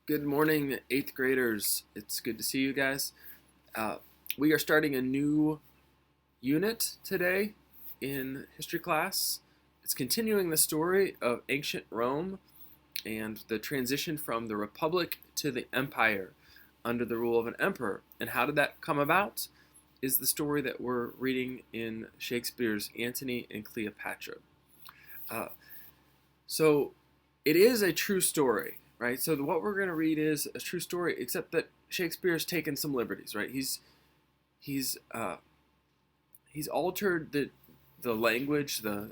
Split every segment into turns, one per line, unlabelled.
Good morning, 8th graders. It's good to see you guys. Uh, we are starting a new unit today in history class. It's continuing the story of ancient Rome and the transition from the Republic to the Empire under the rule of an emperor. And how did that come about? Is the story that we're reading in Shakespeare's Antony and Cleopatra. Uh, so it is a true story, right? So what we're going to read is a true story, except that Shakespeare's taken some liberties, right? He's uh, he's altered the language, the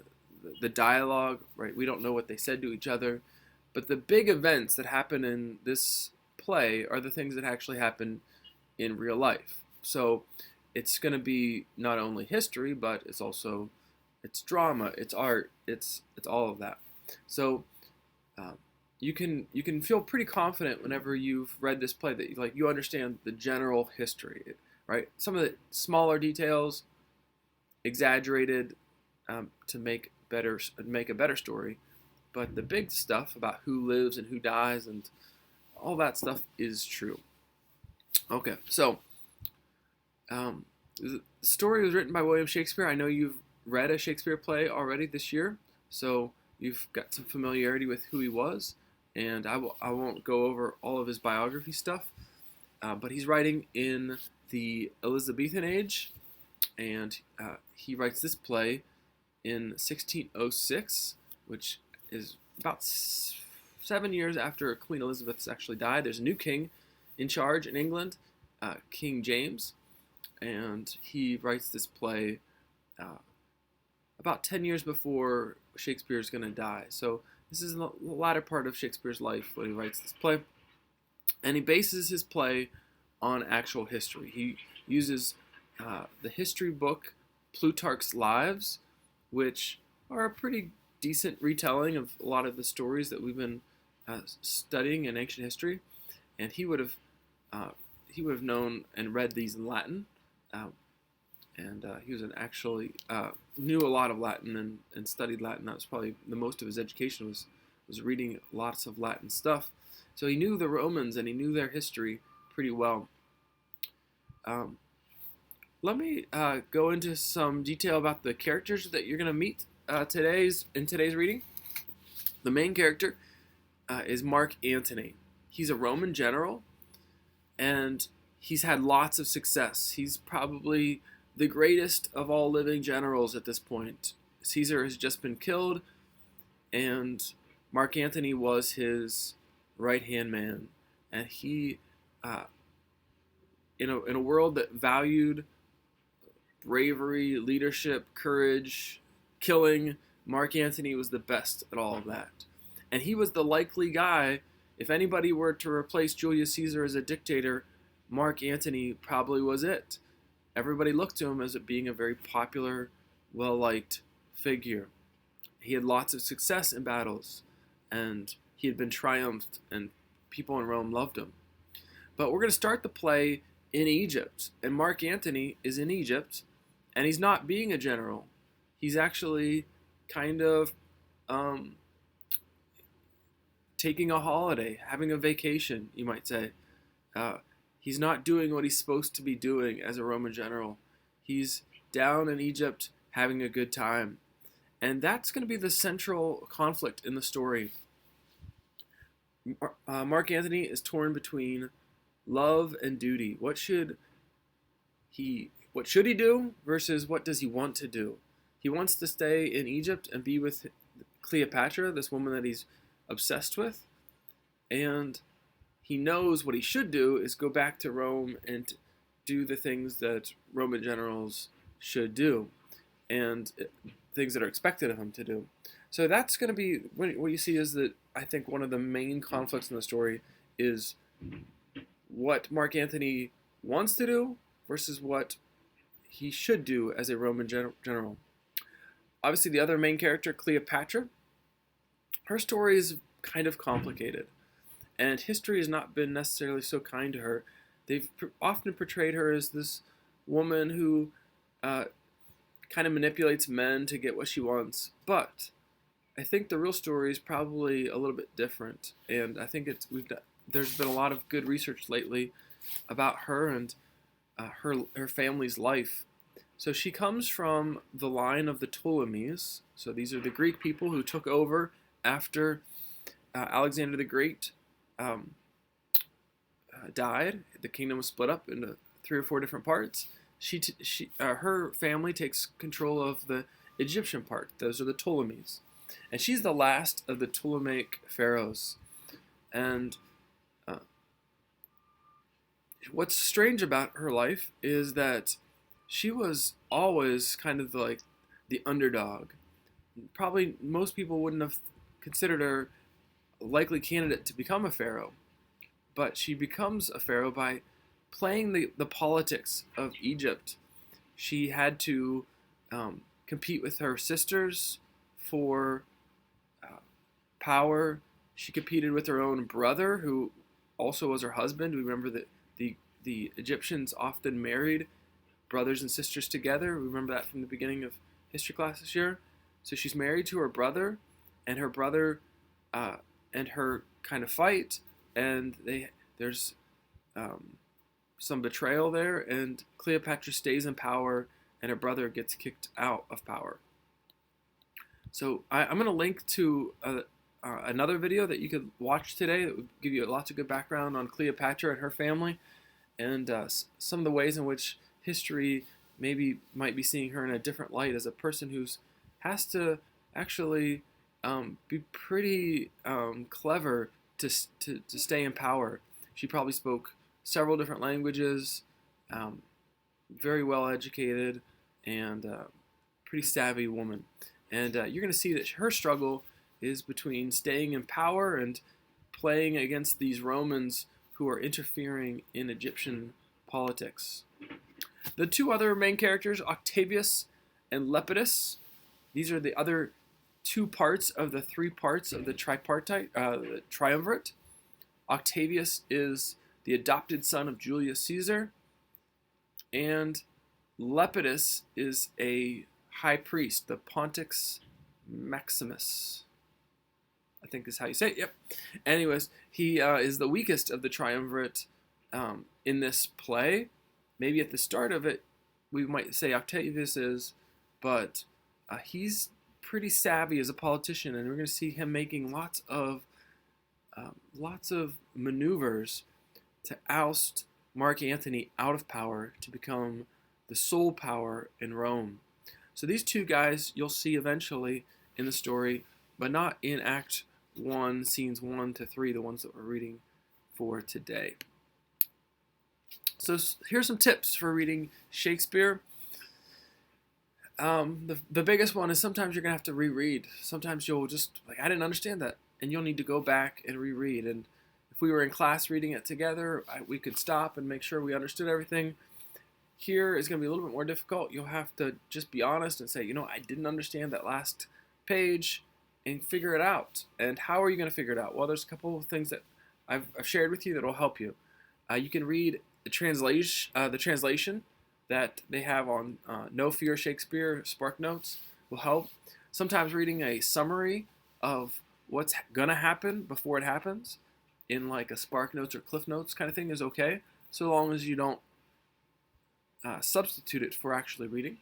dialogue, right? We don't know what they said to each other, but the big events that happen in this play are the things that actually happen in real life. So it's going to be not only history, but it's drama, it's art, it's all of that. So um, you can feel pretty confident whenever you've read this play that you understand the general history, right? Some of the smaller details exaggerated to make a better story, but the big stuff about who lives and who dies and all that stuff is true. Okay, so the story was written by William Shakespeare. I know you've read a Shakespeare play already this year, so you've got some familiarity with who he was, and I won't go over all of his biography stuff, but he's writing in the Elizabethan age, and he writes this play in 1606, which is about 7 years after Queen Elizabeth's actually died. There's a new king in charge in England, King James, and he writes this play uh, about 10 years before Shakespeare's going to die. So this is the latter part of Shakespeare's life when he writes this play. And he bases his play on actual history. He uses the history book Plutarch's Lives, which are a pretty decent retelling of a lot of the stories that we've been studying in ancient history. And uh, he would have known and read these in Latin. Um, and he was actually knew a lot of Latin and studied Latin. That was probably the most of his education was reading lots of Latin stuff. So he knew the Romans and he knew their history pretty well. Um, Let me go into some detail about the characters that you're going to meet in today's reading. The main character is Mark Antony. He's a Roman general, and he's had lots of success. He's probably the greatest of all living generals at this point. Caesar has just been killed, and Mark Antony was his right-hand man. And he, in a world that valued bravery, leadership, courage, killing, Mark Antony was the best at all of that. And he was the likely guy. If anybody were to replace Julius Caesar as a dictator, Mark Antony probably was it. Everybody looked to him as being a very popular, well-liked figure. He had lots of success in battles, and he had been triumphed, and people in Rome loved him. But we're going to start the play in Egypt, and Mark Antony is in Egypt, and he's not being a general. He's actually kind of um, taking a holiday, having a vacation, you might say. Uh, he's not doing what he's supposed to be doing as a Roman general. He's down in Egypt having a good time. And that's going to be the central conflict in the story. Mark Antony is torn between love and duty. What should he do versus what does he want to do? He wants to stay in Egypt and be with Cleopatra, this woman that he's obsessed with, and he knows what he should do is go back to Rome and do the things that Roman generals should do, and things that are expected of him to do. So that's going to be what you see is that I think one of the main conflicts in the story is what Mark Antony wants to do versus what he should do as a Roman general. Obviously, the other main character, Cleopatra, her story is kind of complicated, and history has not been necessarily so kind to her. They've often portrayed her as this woman who kind of manipulates men to get what she wants, but I think the real story is probably a little bit different, and I think there's been a lot of good research lately about her and her family's life. So she comes from the line of the Ptolemies. So these are the Greek people who took over after Alexander the Great um, died. The kingdom was split up into 3 or 4 different parts. Her family takes control of the Egyptian part. Those are the Ptolemies, and she's the last of the Ptolemaic pharaohs. And uh, what's strange about her life is that she was always kind of like the underdog. Probably most people wouldn't have considered her a likely candidate to become a pharaoh, but she becomes a pharaoh by playing the politics of Egypt. She had to compete with her sisters for power. She competed with her own brother, who also was her husband. We remember that the Egyptians often married brothers and sisters together. We remember that from the beginning of history class this year. So she's married to her brother, and her brother and her kind of fight, and there's some betrayal there, and Cleopatra stays in power, and her brother gets kicked out of power. So I'm going to link to another video that you could watch today that would give you lots of good background on Cleopatra and her family, and some of the ways in which history maybe might be seeing her in a different light as a person who's has to actually be pretty clever to stay in power. She probably spoke several different languages, very well educated, and pretty savvy woman. And you're going to see that her struggle is between staying in power and playing against these Romans who are interfering in Egyptian politics. The 2 other main characters, Octavius and Lepidus, these are the other 2 parts of the 3 parts of the tripartite, the triumvirate. Octavius is the adopted son of Julius Caesar, and Lepidus is a high priest, the Pontifex Maximus, I think is how you say it. Yep. Anyways, he is the weakest of the triumvirate in this play. Maybe at the start of it, we might say Octavius is, but he's pretty savvy as a politician, and we're going to see him making lots of maneuvers to oust Mark Antony out of power to become the sole power in Rome. So these 2 guys you'll see eventually in the story, but not in Act 1, scenes 1 to 3, the ones that we're reading for today. So here's some tips for reading Shakespeare. The biggest one is sometimes you're going to have to reread. Sometimes you'll just, I didn't understand that, and you'll need to go back and reread. And if we were in class reading it together, we could stop and make sure we understood everything. Here is going to be a little bit more difficult. You'll have to just be honest and say, I didn't understand that last page, and figure it out. And how are you going to figure it out? Well, there's a couple of things that I've shared with you that will help you. You can read the translation that they have on No Fear Shakespeare Spark Notes will help. Sometimes reading a summary of what's going to happen before it happens in like a Spark Notes or Cliff Notes kind of thing is okay, so long as you don't substitute it for actually reading.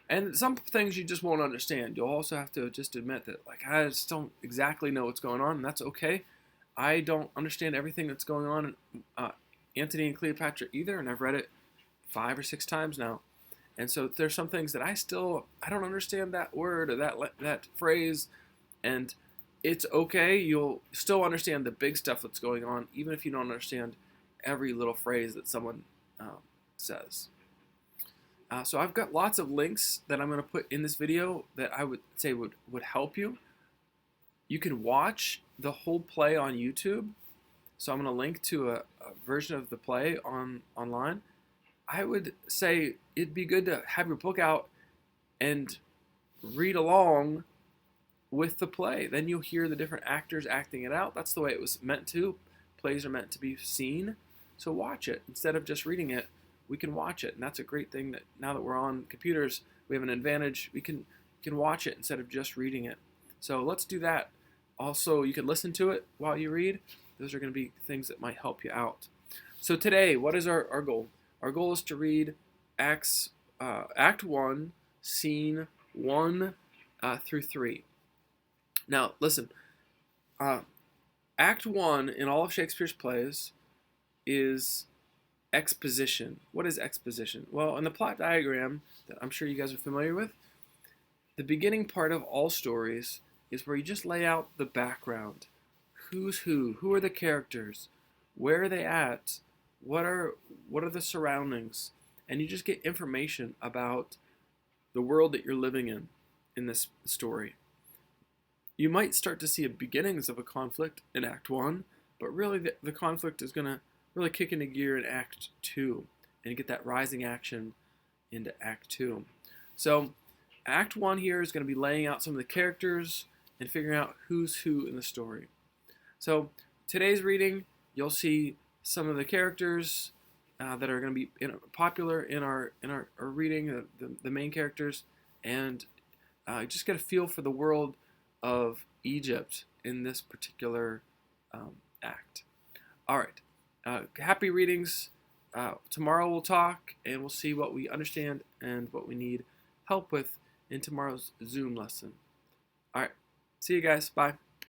And some things you just won't understand. You'll also have to just admit that, I just don't exactly know what's going on, and that's okay. I don't understand everything that's going on in Antony and Cleopatra either, and I've read it 5 or 6 times now. And so there's some things that I don't understand that word or that phrase, and it's okay. You'll still understand the big stuff that's going on, even if you don't understand every little phrase that someone says. So I've got lots of links that I'm going to put in this video that I would say would help you. You can watch the whole play on YouTube. So I'm going to link to a version of the play online. I would say it'd be good to have your book out and read along with the play. Then you'll hear the different actors acting it out. That's the way it was meant to. Plays are meant to be seen. So watch it. Instead of just reading it, we can watch it. And that's a great thing that now that we're on computers, we have an advantage. We can watch it instead of just reading it. So let's do that. Also, you can listen to it while you read. Those are going to be things that might help you out. So today, what is our goal? Our goal is to read Act 1, Scene 1 through 3. Now, listen. Act 1 in all of Shakespeare's plays is exposition. What is exposition? Well, in the plot diagram that I'm sure you guys are familiar with, the beginning part of all stories is where you just lay out the background. Who's who are the characters, where are they at, what are the surroundings, and you just get information about the world that you're living in this story. You might start to see beginnings of a conflict in Act 1, but really the conflict is going to really kick into gear in Act 2 and get that rising action into Act 2. So Act 1 here is going to be laying out some of the characters and figuring out who's who in the story. So today's reading, you'll see some of the characters that are going to be popular in our reading, the main characters, and just get a feel for the world of Egypt in this particular act. All right. Happy readings. Tomorrow we'll talk and we'll see what we understand and what we need help with in tomorrow's Zoom lesson. All right. See you guys. Bye.